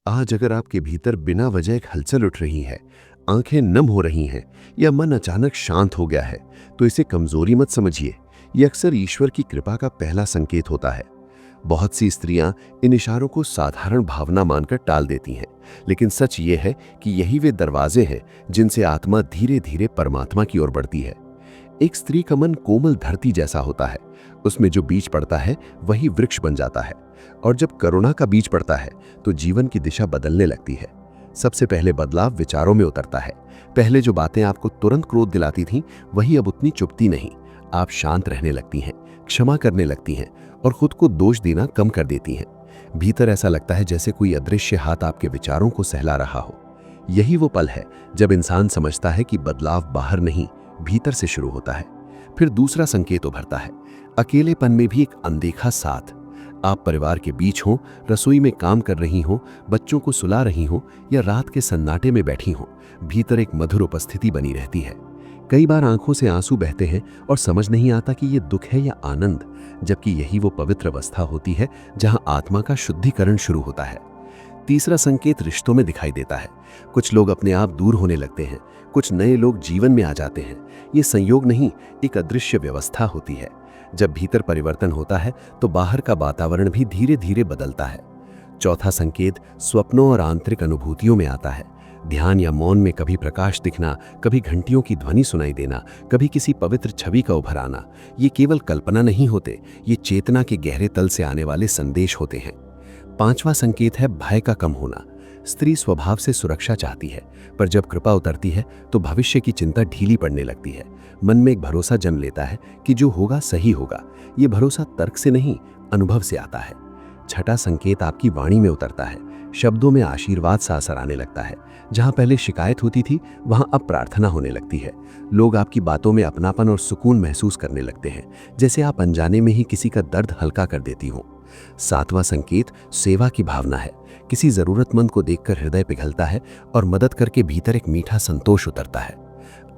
आज अगर आपके भीतर बिना वजह एक हलचल उठ रही है, आंखें नम हो रही हैं या मन अचानक शांत हो गया है, तो इसे कमजोरी मत समझिए। ये अक्सर ईश्वर की कृपा का पहला संकेत होता है। बहुत सी स्त्रियां इन इशारों को साधारण भावना मानकर टाल देती हैं, लेकिन सच ये है कि यही वे दरवाजे हैं जिनसे आत्मा धीरे धीरे परमात्मा की ओर बढ़ती है। एक स्त्री का मन कोमल धरती जैसा होता है। उसमें जो बीज पड़ता है वही वृक्ष बन जाता है। और जब करुणा का बीज पड़ता है तो जीवन की दिशा बदलने लगती है। सबसे पहले बदलाव विचारों में उतरता है। पहले जो बातें आपको तुरंत क्रोध दिलाती थीं, वही अब उतनी चुभती नहीं। आप शांत रहने लगती हैं, क्षमा करने लगती हैं और खुद को दोष देना कम कर देती हैं। भीतर ऐसा लगता है जैसे कोई अदृश्य हाथ आपके विचारों को सहला रहा हो। यही वो पल है जब इंसान समझता है कि बदलाव बाहर नहीं, भीतर से शुरू होता है। फिर दूसरा संकेत उभरता है, अकेलेपन में भी एक अनदेखा साथ। आप परिवार के बीच हों, रसोई में काम कर रही हों, बच्चों को सुला रही हों या रात के सन्नाटे में बैठी हों, भीतर एक मधुर उपस्थिति बनी रहती है। कई बार आंखों से आंसू बहते हैं और समझ नहीं आता कि ये दुख है या आनंद, जबकि यही वो पवित्र अवस्था होती है जहां आत्मा का शुद्धिकरण शुरू होता है। तीसरा संकेत रिश्तों में दिखाई देता है। कुछ लोग अपने आप दूर होने लगते हैं, कुछ नए लोग जीवन में आ जाते हैं। ये संयोग नहीं, एक अदृश्य व्यवस्था होती है। जब भीतर परिवर्तन होता है तो बाहर का वातावरण भी धीरे धीरे बदलता है। चौथा संकेत स्वप्नों और आंतरिक अनुभूतियों में आता है। ध्यान या मौन में कभी प्रकाश दिखना, कभी घंटियों की ध्वनि सुनाई देना, कभी किसी पवित्र छवि का उभर आना। ये केवल कल्पना नहीं होते, ये चेतना के गहरे तल से आने वाले संदेश होते हैं। पांचवा संकेत है भय का कम होना। स्त्री स्वभाव से सुरक्षा चाहती है, पर जब कृपा उतरती है तो भविष्य की चिंता ढीली पड़ने लगती है। मन में एक भरोसा जन्म लेता है कि जो होगा सही होगा। ये भरोसा तर्क से नहीं, अनुभव से आता है। छठा संकेत आपकी वाणी में उतरता है। शब्दों में आशीर्वाद सा असर आने लगता है। जहां पहले शिकायत होती थी, वहां अब प्रार्थना होने लगती है। लोग आपकी बातों में अपनापन और सुकून महसूस करने लगते हैं, जैसे आप अनजाने में ही किसी का दर्द हल्का कर देती हो। सातवां संकेत सेवा की भावना है। किसी जरूरतमंद को देखकर हृदय पिघलता है और मदद करके भीतर एक मीठा संतोष उतरता है।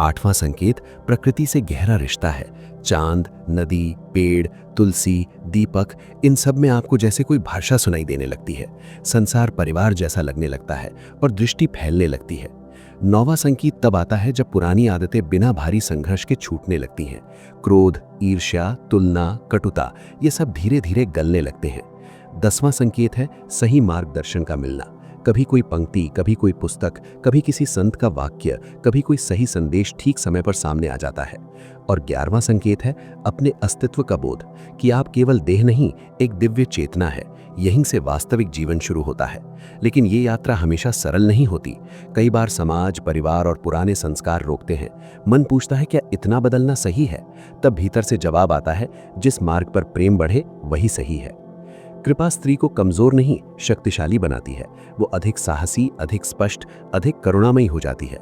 आठवां संकेत प्रकृति से गहरा रिश्ता है। चांद, नदी, पेड़, तुलसी, दीपक, इन सब में आपको जैसे कोई भाषा सुनाई देने लगती है। संसार परिवार जैसा लगने लगता है और दृष्टि फैलने लगती है। नौवां संकेत तब आता है जब पुरानी आदतें बिना भारी संघर्ष के छूटने लगती हैं। क्रोध, ईर्ष्या, तुलना, कटुता, ये सब धीरे धीरे गलने लगते हैं। 10वां संकेत है सही मार्गदर्शन का मिलना। कभी कोई पंक्ति, कभी कोई पुस्तक, कभी किसी संत का वाक्य, कभी कोई सही संदेश ठीक समय पर सामने आ जाता है। और 11वां संकेत है अपने अस्तित्व का बोध, कि आप केवल देह नहीं, एक दिव्य चेतना है। यहीं से वास्तविक जीवन शुरू होता है। लेकिन ये यात्रा हमेशा सरल नहीं होती। कई बार समाज, परिवार और पुराने संस्कार रोकते हैं। मन पूछता है क्या इतना बदलना सही है? तब भीतर से जवाब आता है, जिस मार्ग पर प्रेम बढ़े वही सही है। कृपा स्त्री को कमजोर नहीं, शक्तिशाली बनाती है। वो अधिक साहसी, अधिक स्पष्ट, अधिक करुणामयी हो जाती है।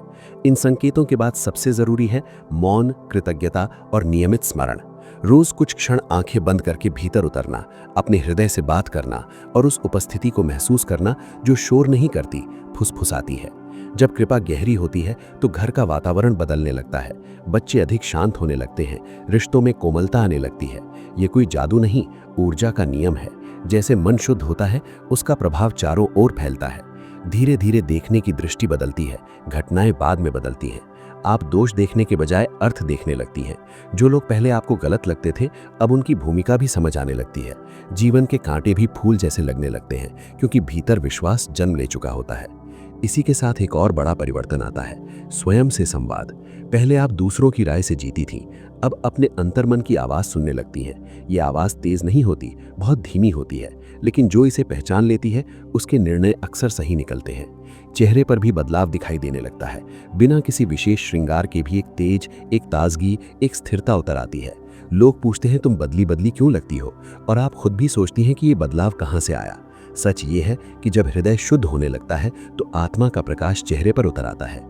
इन संकेतों के बाद सबसे जरूरी है मौन, कृतज्ञता और नियमित स्मरण। रोज कुछ क्षण आंखें बंद करके भीतर उतरना, अपने हृदय से बात करना और उस उपस्थिति को महसूस करना जो शोर नहीं करती, फुसफुसाती है। जब कृपा गहरी होती है तो घर का वातावरण बदलने लगता है। बच्चे अधिक शांत होने लगते हैं, रिश्तों में कोमलता आने लगती है। ये कोई जादू नहीं, ऊर्जा का नियम है। जैसे मन शुद्ध होता है, उसका प्रभाव चारों ओर फैलता है। धीरे धीरे देखने की दृष्टि बदलती है, घटनाएं बाद में बदलती हैं। आप दोष देखने के बजाय अर्थ देखने लगती हैं। जो लोग पहले आपको गलत लगते थे, अब उनकी भूमिका भी समझ आने लगती है। जीवन के कांटे भी फूल जैसे लगने लगते हैं, क्योंकि भीतर विश्वास जन्म ले चुका होता है। इसी के साथ एक और बड़ा परिवर्तन आता है, स्वयं से संवाद। पहले आप दूसरों की राय से जीती थीं, अब अपने अंतर्मन की आवाज सुनने लगती हैं। ये आवाज तेज नहीं होती, बहुत धीमी होती है, लेकिन जो इसे पहचान लेती है उसके निर्णय अक्सर सही निकलते हैं। चेहरे पर भी बदलाव दिखाई देने लगता है। बिना किसी विशेष श्रृंगार के भी एक तेज, एक ताजगी, एक स्थिरता उतर आती है। लोग पूछते हैं तुम बदली बदली क्यों लगती हो, और आप खुद भी सोचती हैं कि ये बदलाव कहाँ से आया। सच ये है कि जब हृदय शुद्ध होने लगता है तो आत्मा का प्रकाश चेहरे पर उतर आता है।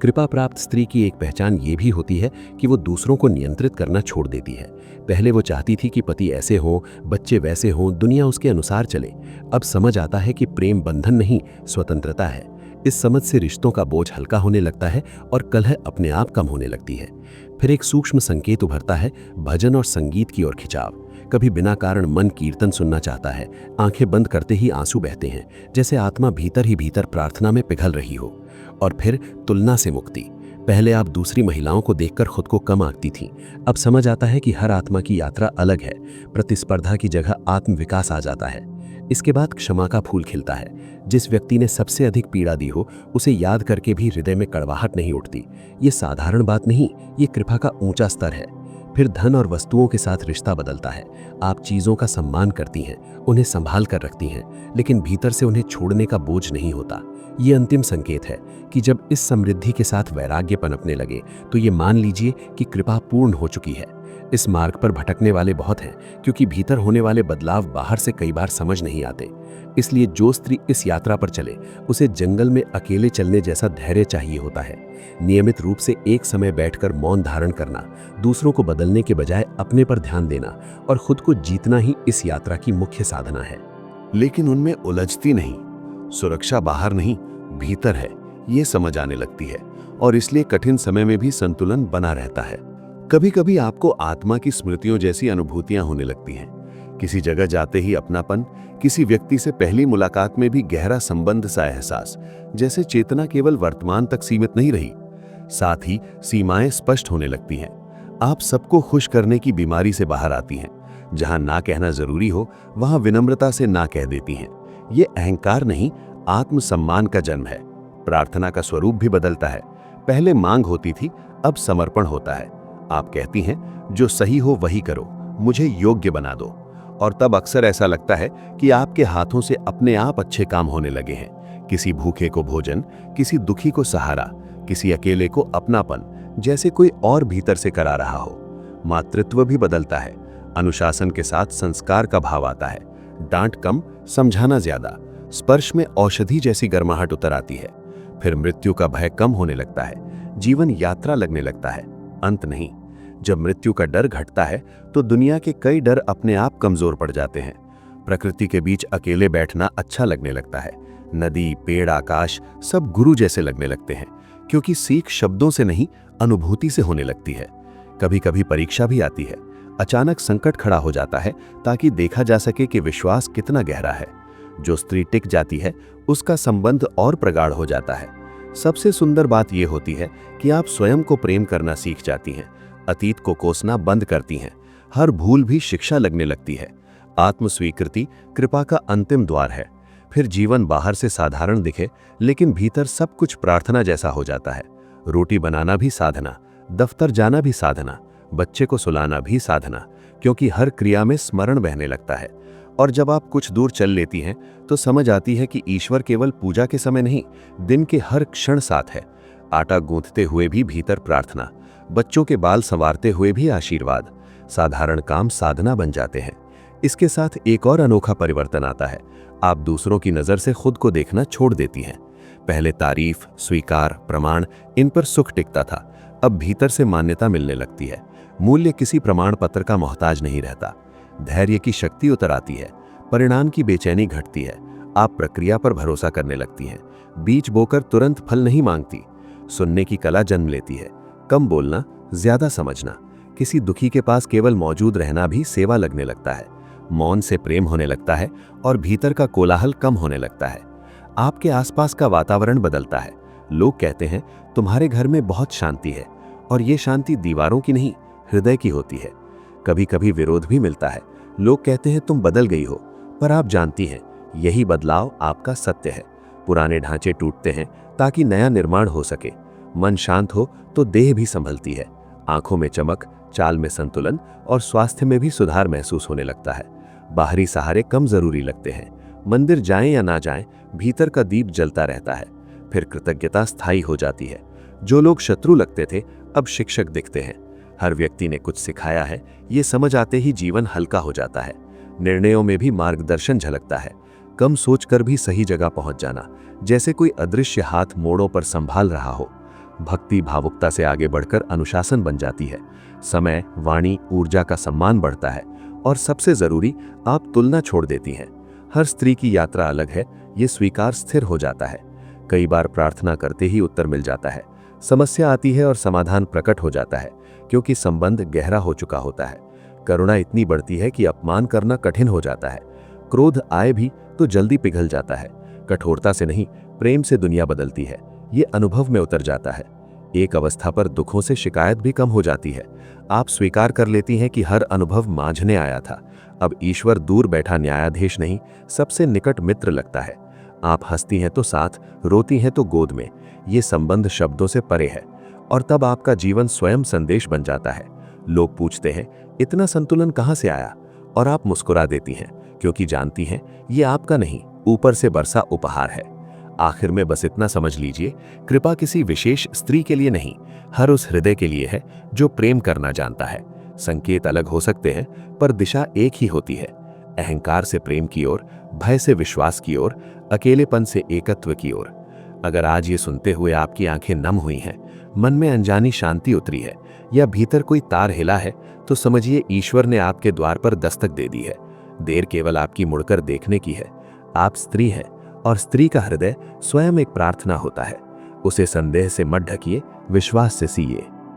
कृपा प्राप्त स्त्री की एक पहचान ये भी होती है कि वो दूसरों को नियंत्रित करना छोड़ देती है। पहले वो चाहती थी कि पति ऐसे हो, बच्चे वैसे हों, दुनिया उसके अनुसार चले। अब समझ आता है कि प्रेम बंधन नहीं, स्वतंत्रता है। इस समझ से रिश्तों का बोझ हल्का होने लगता है और कलह अपने आप कम होने लगती है। फिर एक सूक्ष्म संकेत उभरता है, भजन और संगीत की ओर खिंचाव। कभी बिना कारण मन कीर्तन सुनना चाहता है, आंखें बंद करते ही आंसू बहते हैं, जैसे आत्मा भीतर ही भीतर प्रार्थना में पिघल रही हो। और फिर तुलना से मुक्ति। पहले आप दूसरी महिलाओं को देखकर खुद को कम आंकती थीं, अब समझ आता है कि हर आत्मा की यात्रा अलग है। प्रतिस्पर्धा की जगह आत्म विकास आ जाता है। इसके बाद क्षमा का फूल खिलता है। जिस व्यक्ति ने सबसे अधिक पीड़ा दी हो, उसे याद करके भी हृदय में कड़वाहट नहीं उठती। ये साधारण बात नहीं, ये कृपा का ऊंचा स्तर है। फिर धन और वस्तुओं के साथ रिश्ता बदलता है। आप चीजों का सम्मान करती हैं, उन्हें संभाल कर रखती हैं, लेकिन भीतर से उन्हें छोड़ने का बोझ नहीं होता। ये अंतिम संकेत है कि जब इस समृद्धि के साथ वैराग्य पनपने लगे, तो ये मान लीजिए कि कृपा पूर्ण हो चुकी है। इस मार्ग पर भटकने वाले बहुत हैं, क्योंकि भीतर होने वाले बदलाव बाहर से कई बार समझ नहीं आते। इसलिए जो स्त्री इस यात्रा पर चले, उसे जंगल में अकेले चलने जैसा धैर्य चाहिए होता है। नियमित रूप से एक समय बैठकर मौन धारण करना, दूसरों को बदलने के बजाय अपने पर ध्यान देना और खुद को जीतना ही इस यात्रा की मुख्य साधना है। लेकिन उनमें उलझती नहीं। सुरक्षा बाहर नहीं, भीतर है, ये समझ आने लगती है, और इसलिए कठिन समय में भी संतुलन बना रहता है। कभी कभी आपको आत्मा की स्मृतियों जैसी अनुभूतियां होने लगती हैं। किसी जगह जाते ही अपनापन, किसी व्यक्ति से पहली मुलाकात में भी गहरा संबंध सा एहसास, जैसे चेतना केवल वर्तमान तक सीमित नहीं रही। साथ ही सीमाएं स्पष्ट होने लगती हैं। आप सबको खुश करने की बीमारी से बाहर आती हैं। जहां ना कहना जरूरी हो, वहां विनम्रता से ना कह देती हैं। ये अहंकार नहीं, आत्मसम्मान का जन्म है। प्रार्थना का स्वरूप भी बदलता है। पहले मांग होती थी, अब समर्पण होता है। आप कहती हैं, जो सही हो वही करो, मुझे योग्य बना दो। और तब अक्सर ऐसा लगता है कि आपके हाथों से अपने आप अच्छे काम होने लगे हैं। किसी भूखे को भोजन, किसी दुखी को सहारा, किसी अकेले को अपनापन, जैसे कोई और भीतर से करा रहा हो। मातृत्व भी बदलता है। अनुशासन के साथ संस्कार का भाव आता है। डांट कम, समझाना ज्यादा। स्पर्श में औषधि जैसी गर्माहट उतर आती है। फिर मृत्यु का भय कम होने लगता है। जीवन यात्रा लगने लगता है, अंत नहीं। जब मृत्यु का डर घटता है, तो दुनिया के कई डर अपने आप कमजोर पड़ जाते हैं। प्रकृति के बीच अकेले बैठना अच्छा लगने लगता है। नदी, पेड़, आकाश सब गुरु जैसे लगने लगते हैं, क्योंकि सीख शब्दों से नहीं, अनुभूति से होने लगती है। कभी कभी परीक्षा भी आती है। अचानक संकट खड़ा हो जाता है, ताकि देखा जा सके कि विश्वास कितना गहरा है। जो स्त्री टिक जाती है, उसका संबंध और प्रगाढ़ हो जाता है। सबसे सुंदर बात यह होती है कि आप स्वयं को प्रेम करना सीख जाती हैं। अतीत को कोसना बंद करती हैं। हर भूल भी शिक्षा लगने लगती है। आत्मस्वीकृति कृपा का अंतिम द्वार है। फिर जीवन बाहर से साधारण दिखे, लेकिन भीतर सब कुछ प्रार्थना जैसा हो जाता है। रोटी बनाना भी साधना, दफ्तर जाना भी साधना, बच्चे को सुलाना भी साधना, क्योंकि हर क्रिया में स्मरण बहने लगता है। और जब आप कुछ दूर चल लेती हैं, तो समझ आती है कि ईश्वर केवल पूजा के समय नहीं, दिन के हर क्षण साथ है। आटा गूंथते हुए भी भीतर प्रार्थना, बच्चों के बाल संवारते हुए भी आशीर्वाद। साधारण काम साधना बन जाते हैं। इसके साथ एक और अनोखा परिवर्तन आता है। आप दूसरों की नजर से खुद को देखना छोड़ देती हैं। पहले तारीफ, स्वीकार, प्रमाण, इन पर सुख टिकता था। अब भीतर से मान्यता मिलने लगती है। मूल्य किसी प्रमाण पत्र का मोहताज नहीं रहता। धैर्य की शक्ति उतर आती है। परिणाम की बेचैनी घटती है। आप प्रक्रिया पर भरोसा करने लगती हैं। बीज बोकर तुरंत फल नहीं मांगती। सुनने की कला जन्म लेती है। कम बोलना, ज्यादा समझना। किसी दुखी के पास केवल मौजूद रहना भी सेवा लगने लगता है। मौन से प्रेम होने लगता है और भीतर का कोलाहल कम होने लगता है। आपके आसपास का वातावरण बदलता है। लोग कहते हैं, तुम्हारे घर में बहुत शांति है, और ये शांति दीवारों की नहीं, हृदय की होती है। कभी कभी विरोध भी मिलता है। लोग कहते हैं, तुम बदल गई हो, पर आप जानती हैं, यही बदलाव आपका सत्य है। पुराने ढांचे टूटते हैं ताकि नया निर्माण हो सके। मन शांत हो तो देह भी संभलती है। आंखों में चमक, चाल में संतुलन और स्वास्थ्य में भी सुधार महसूस होने लगता है। बाहरी सहारे कम जरूरी लगते हैं। मंदिर जाएं या ना जाएं, भीतर का दीप जलता रहता है। फिर कृतज्ञता स्थायी हो जाती है। जो लोग शत्रु लगते थे, अब शिक्षक दिखते हैं। हर व्यक्ति ने कुछ सिखाया है, ये समझ आते ही जीवन हल्का हो जाता है। निर्णयों में भी मार्गदर्शन झलकता है। कम सोचकर भी सही जगह पहुंच जाना, जैसे कोई अदृश्य हाथ मोड़ों पर संभाल रहा हो। भक्ति भावुकता से आगे बढ़कर अनुशासन बन जाती है। समय, वाणी, ऊर्जा का सम्मान बढ़ता है। और सबसे जरूरी, आप तुलना छोड़ देती हैं। हर स्त्री की यात्रा अलग है, ये स्वीकार स्थिर हो जाता है। कई बार प्रार्थना करते ही उत्तर मिल जाता है। समस्या आती है और समाधान प्रकट हो जाता है, क्योंकि संबंध गहरा हो चुका होता है। करुणा इतनी बढ़ती है कि अपमान करना कठिन हो जाता है। क्रोध आए भी तो जल्दी पिघल जाता है। कठोरता से नहीं, प्रेम से दुनिया बदलती है, ये अनुभव में उतर जाता है। एक अवस्था पर दुखों से शिकायत भी कम हो जाती है। आप स्वीकार कर लेती हैं कि हर अनुभव मांझने आया था। अब ईश्वर दूर बैठा न्यायाधीश नहीं, सबसे निकट मित्र लगता है। आप हंसती हैं तो साथ, रोती हैं तो गोद में। ये संबंध शब्दों से परे है और तब आपका जीवन स्वयं संदेश बन जाता है। लोग पूछते हैं, इतना संतुलन कहाँ से आया? और आप मुस्कुरा देती हैं, क्योंकि जानती हैं ये आपका नहीं, ऊपर से बरसा उपहार है। आखिर में बस इतना समझ लीजिए, कृपा किसी विशेष स्त्री के लिए नहीं, हर उस हृदय के लिए है जो प्रेम करना जानता है। संकेत अलग हो सकते हैं, पर दिशा एक ही होती है। अहंकार से प्रेम की ओर, भय से विश्वास की ओर, अकेलेपन से एकत्व की ओर। अगर आज ये सुनते हुए आपकी आंखें नम हुई हैं, मन में अनजानी शांति उतरी है, या भीतर कोई तार हिला है, तो समझिए ईश्वर ने आपके द्वार पर दस्तक दे दी है। देर केवल आपकी मुड़कर देखने की है। आप स्त्री हैं, और स्त्री का हृदय स्वयं एक प्रार्थना होता है। उसे संदेह से मत ढकिए, विश्वास से सीइए।